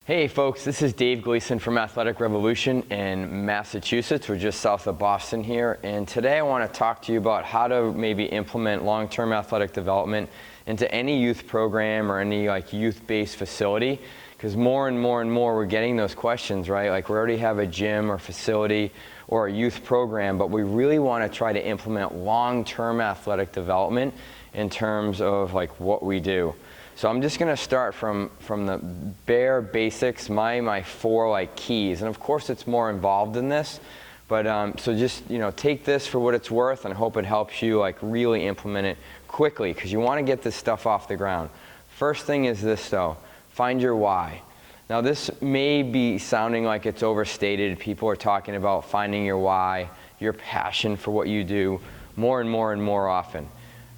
Hey folks, this is Dave Gleason from Athletic Revolution in Massachusetts. We're just south of Boston here, and today I want to talk to you about how to maybe implement long-term athletic development into any youth program or any youth-based facility, because more and more we're getting those questions, right? Like, we already have a gym or facility or a youth program, but we really want to try to implement long-term athletic development in terms of what we do. So I'm just going to start from the bare basics, my four keys, and of course it's more involved than this, but so just take this for what it's worth, and I hope it helps you really implement it quickly, because you want to get this stuff off the ground. First thing is this though: find your why. Now this may be sounding like it's overstated. People are talking about finding your why, your passion for what you do, more and more often.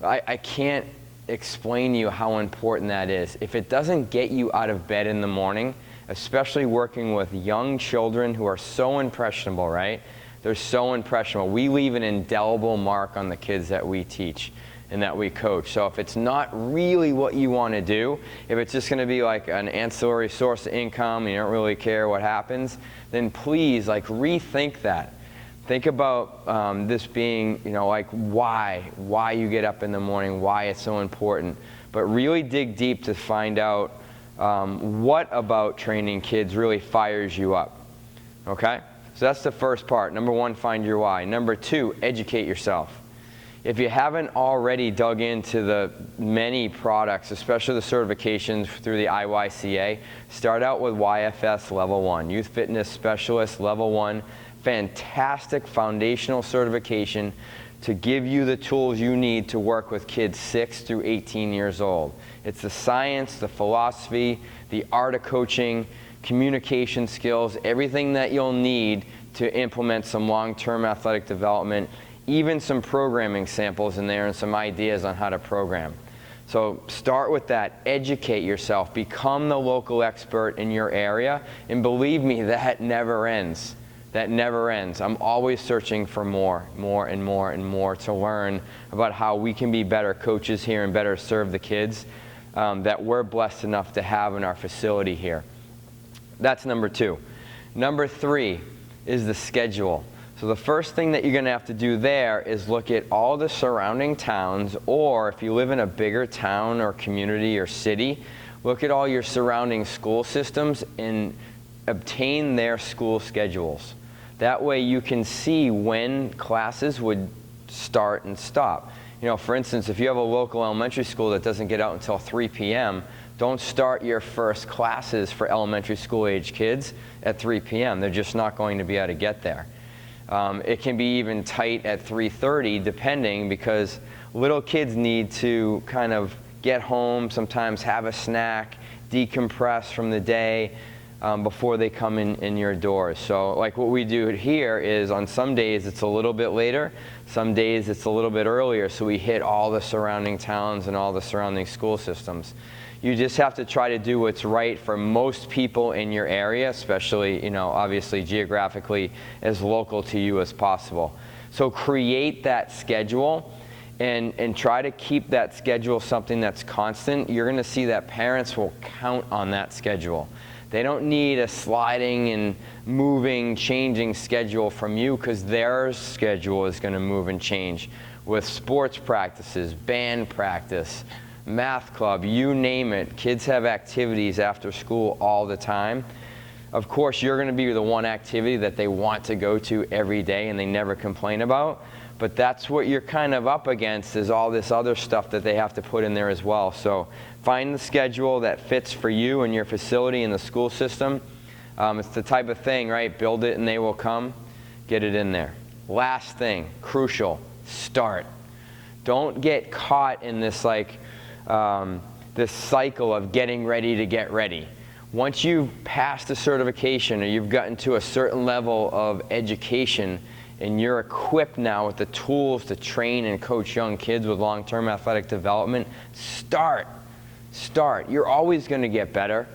I can't explain to you how important that is. If it doesn't get you out of bed in the morning, especially working with young children who are so impressionable, right? They're so impressionable. We leave an indelible mark on the kids that we teach and that we coach. So if it's not really what you want to do, if it's just going to be like an ancillary source of income and you don't really care what happens, then please rethink that. Think about this being, why you get up in the morning, why it's so important. But really dig deep to find out what about training kids really fires you up, okay? So that's the first part. Number one, find your why. Number two, educate yourself. If you haven't already dug into the many products, especially the certifications through the IYCA, start out with YFS Level 1, Youth Fitness Specialist Level 1. Fantastic foundational certification to give you the tools you need to work with kids 6 through 18 years old. It's the science, the philosophy, the art of coaching, communication skills, everything that you'll need to implement some long-term athletic development, even some programming samples in there and some ideas on how to program. So start with that, educate yourself, become the local expert in your area, and believe me, that never ends. That never ends. I'm always searching for more to learn about how we can be better coaches here and better serve the kids that we're blessed enough to have in our facility here. That's number two. Number three is the schedule. So the first thing that you're going to have to do there is look at all the surrounding towns, or if you live in a bigger town or community or city, look at all your surrounding school systems and obtain their school schedules. That way you can see when classes would start and stop. For instance, if you have a local elementary school that doesn't get out until 3 p.m., don't start your first classes for elementary school age kids at 3 p.m. They're just not going to be able to get there. It can be even tight at 3:30 depending, because little kids need to kind of get home, sometimes have a snack, decompress from the day, before they come in your doors. So what we do here is, on some days it's a little bit later, some days it's a little bit earlier, so we hit all the surrounding towns and all the surrounding school systems. You just have to try to do what's right for most people in your area, especially, obviously geographically as local to you as possible. So create that schedule and try to keep that schedule something that's constant. You're going to see that parents will count on that schedule. They don't need a sliding and moving, changing schedule from you, because their schedule is going to move and change with sports practices, band practice, math club, you name it. Kids have activities after school all the time. Of course, you're going to be the one activity that they want to go to every day and they never complain about. But that's what you're kind of up against, is all this other stuff that they have to put in there as well. So find the schedule that fits for you and your facility and the school system. It's the type of thing, right? Build it and they will come. Get it in there. Last thing, crucial, start. Don't get caught in this this cycle of getting ready to get ready. Once you've passed a certification or you've gotten to a certain level of education, and you're equipped now with the tools to train and coach young kids with long-term athletic development, start. You're always going to get better.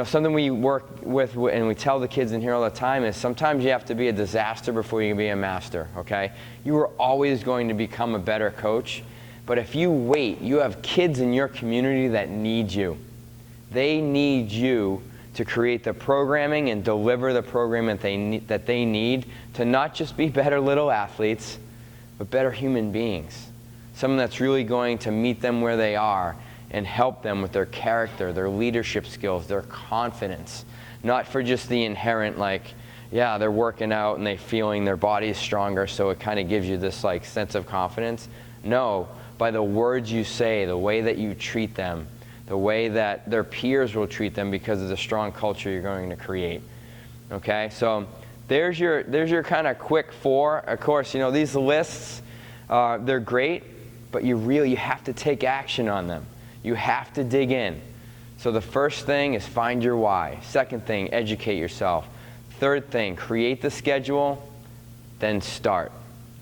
Something we work with and we tell the kids in here all the time is, sometimes you have to be a disaster before you can be a master, okay? You are always going to become a better coach. But if you wait, you have kids in your community that need you. They need you to create the programming and deliver the program that they need to not just be better little athletes, but better human beings. Someone that's really going to meet them where they are and help them with their character, their leadership skills, their confidence. Not for just the inherent, like, yeah, they're working out and they're feeling their body is stronger, so it kind of gives you this like sense of confidence. No, by the words you say, the way that you treat them, the way that their peers will treat them because of the strong culture you're going to create. Okay, so there's your kind of quick 4. Of course, you know, these lists, they're great, but you have to take action on them. You have to dig in. So the first thing is find your why. Second thing, educate yourself. Third thing, create the schedule, then start.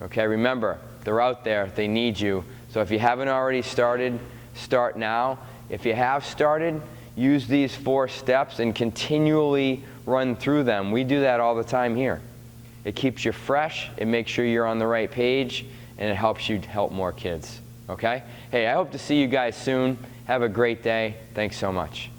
Okay, remember, they're out there, they need you. So if you haven't already started, start now. If you have started, use these 4 steps and continually run through them. We do that all the time here. It keeps you fresh, it makes sure you're on the right page, and it helps you help more kids. Okay? Hey, I hope to see you guys soon. Have a great day. Thanks so much.